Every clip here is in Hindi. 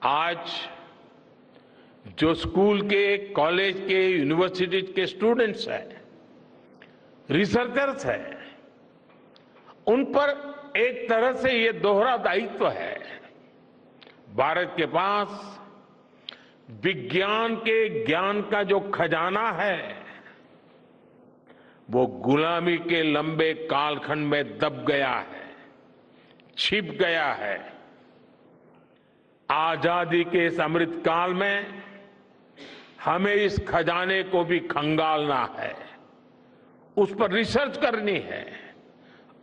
आज जो स्कूल के, कॉलेज के, यूनिवर्सिटी के स्टूडेंट्स हैं, रिसर्चर्स हैं, उन पर एक तरह से ये दोहरा दायित्व है। भारत के पास विज्ञान के ज्ञान का जो खजाना है, वो गुलामी के लंबे कालखंड में दब गया है, छिप गया है। आजादी के इस अमृत काल में हमें इस खजाने को भी खंगालना है, उस पर रिसर्च करनी है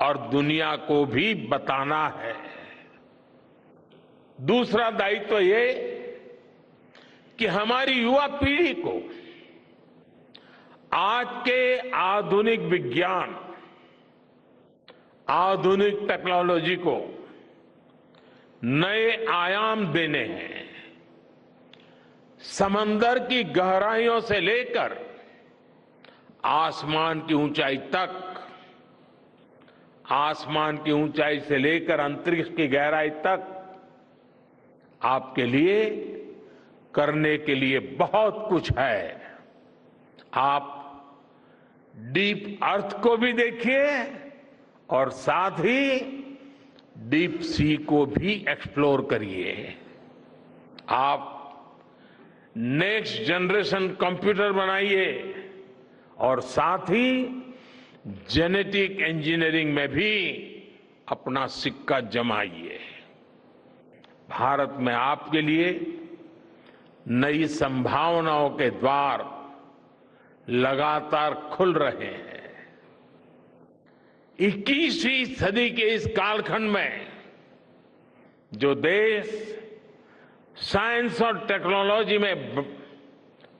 और दुनिया को भी बताना है। दूसरा दायित्व ये कि हमारी युवा पीढ़ी को आज के आधुनिक विज्ञान, आधुनिक टेक्नोलॉजी को नए आयाम देने हैं। समंदर की गहराइयों से लेकर आसमान की ऊंचाई तक, आसमान की ऊंचाई से लेकर अंतरिक्ष की गहराई तक आपके लिए करने के लिए बहुत कुछ है। आप डीप अर्थ को भी देखिए और साथ ही डीप सी को भी एक्सप्लोर करिए। आप नेक्स्ट जनरेशन कंप्यूटर बनाइए और साथ ही जेनेटिक इंजीनियरिंग में भी अपना सिक्का जमाइए। भारत में आपके लिए नई संभावनाओं के द्वार लगातार खुल रहे हैं। 21वीं सदी के इस कालखंड में जो देश साइंस और टेक्नोलॉजी में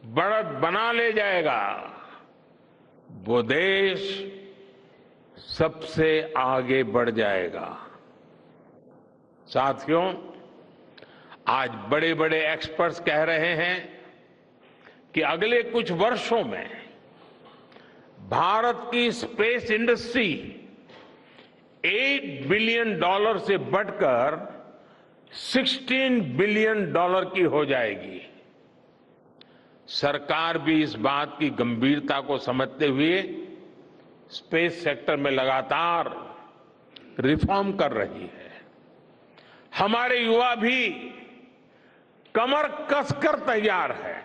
बढ़त बना ले जाएगा, वो देश सबसे आगे बढ़ जाएगा। साथियों, आज बड़े बड़े एक्सपर्ट्स कह रहे हैं कि अगले कुछ वर्षों में भारत की स्पेस इंडस्ट्री $8 बिलियन से बढ़कर $16 बिलियन की हो जाएगी। सरकार भी इस बात की गंभीरता को समझते हुए स्पेस सेक्टर में लगातार रिफॉर्म कर रही है। हमारे युवा भी कमर कसकर तैयार है।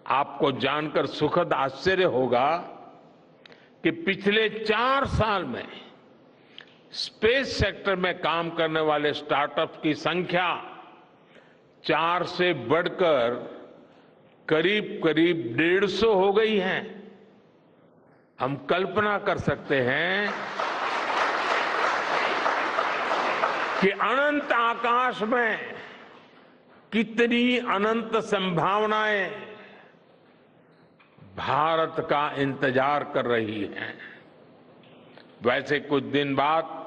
आपको जानकर सुखद आश्चर्य होगा कि पिछले 4 साल में स्पेस सेक्टर में काम करने वाले स्टार्टअप्स की संख्या 4 से बढ़कर करीब करीब 150 हो गई है। हम कल्पना कर सकते हैं कि अनंत आकाश में कितनी अनंत संभावनाएं भारत का इंतजार कर रही हैं। वैसे कुछ दिन बाद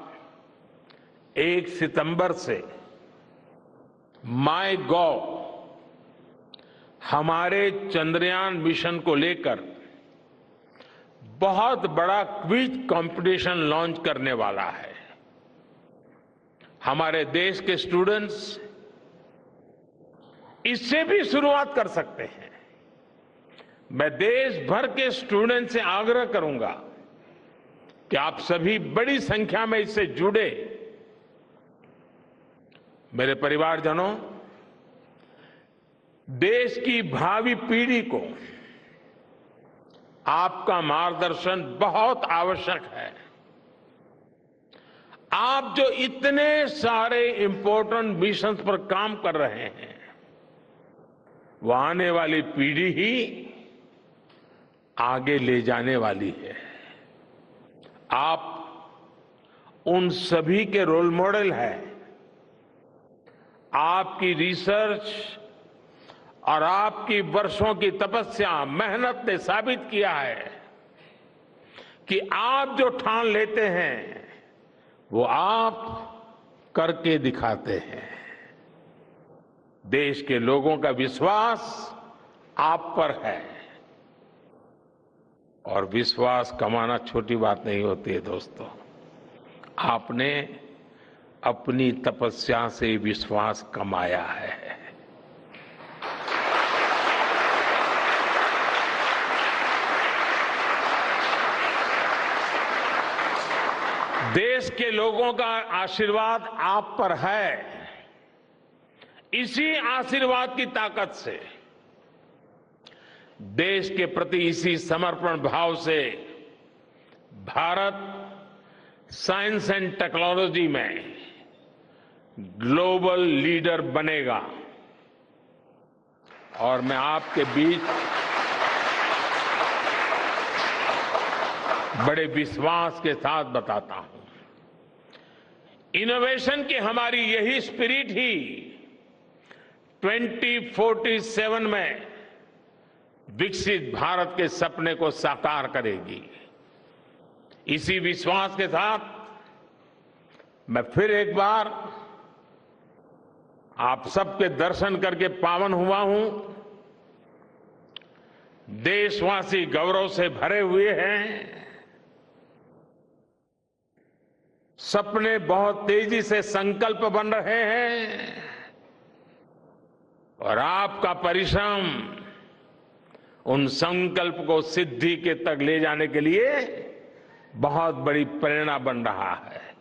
1 सितंबर से माईगॉव हमारे चंद्रयान मिशन को लेकर बहुत बड़ा क्विज कंपटीशन लॉन्च करने वाला है। हमारे देश के स्टूडेंट्स इससे भी शुरुआत कर सकते हैं। मैं देश भर के स्टूडेंट से आग्रह करूंगा कि आप सभी बड़ी संख्या में इससे जुड़े। मेरे परिवारजनों, देश की भावी पीढ़ी को आपका मार्गदर्शन बहुत आवश्यक है। आप जो इतने सारे इंपॉर्टेंट मिशंस पर काम कर रहे हैं, वो आने वाली पीढ़ी ही आगे ले जाने वाली है। आप उन सभी के रोल मॉडल हैं। आपकी रिसर्च और आपकी वर्षों की तपस्या, मेहनत ने साबित किया है कि आप जो ठान लेते हैं वो आप करके दिखाते हैं। देश के लोगों का विश्वास आप पर है और विश्वास कमाना छोटी बात नहीं होती है। दोस्तों, आपने अपनी तपस्या से विश्वास कमाया है। देश के लोगों का आशीर्वाद आप पर है। इसी आशीर्वाद की ताकत से, देश के प्रति इसी समर्पण भाव से भारत साइंस एंड टेक्नोलॉजी में ग्लोबल लीडर बनेगा। और मैं आपके बीच बड़े विश्वास के साथ बताता हूं, इनोवेशन की हमारी यही स्पिरिट ही 2047 में विकसित भारत के सपने को साकार करेगी। इसी विश्वास के साथ मैं फिर एक बार आप सबके दर्शन करके पावन हुआ हूं। देशवासी गौरव से भरे हुए हैं। सपने बहुत तेजी से संकल्प बन रहे हैं और आपका परिश्रम उन संकल्प को सिद्धि के तक ले जाने के लिए बहुत बड़ी प्रेरणा बन रहा है।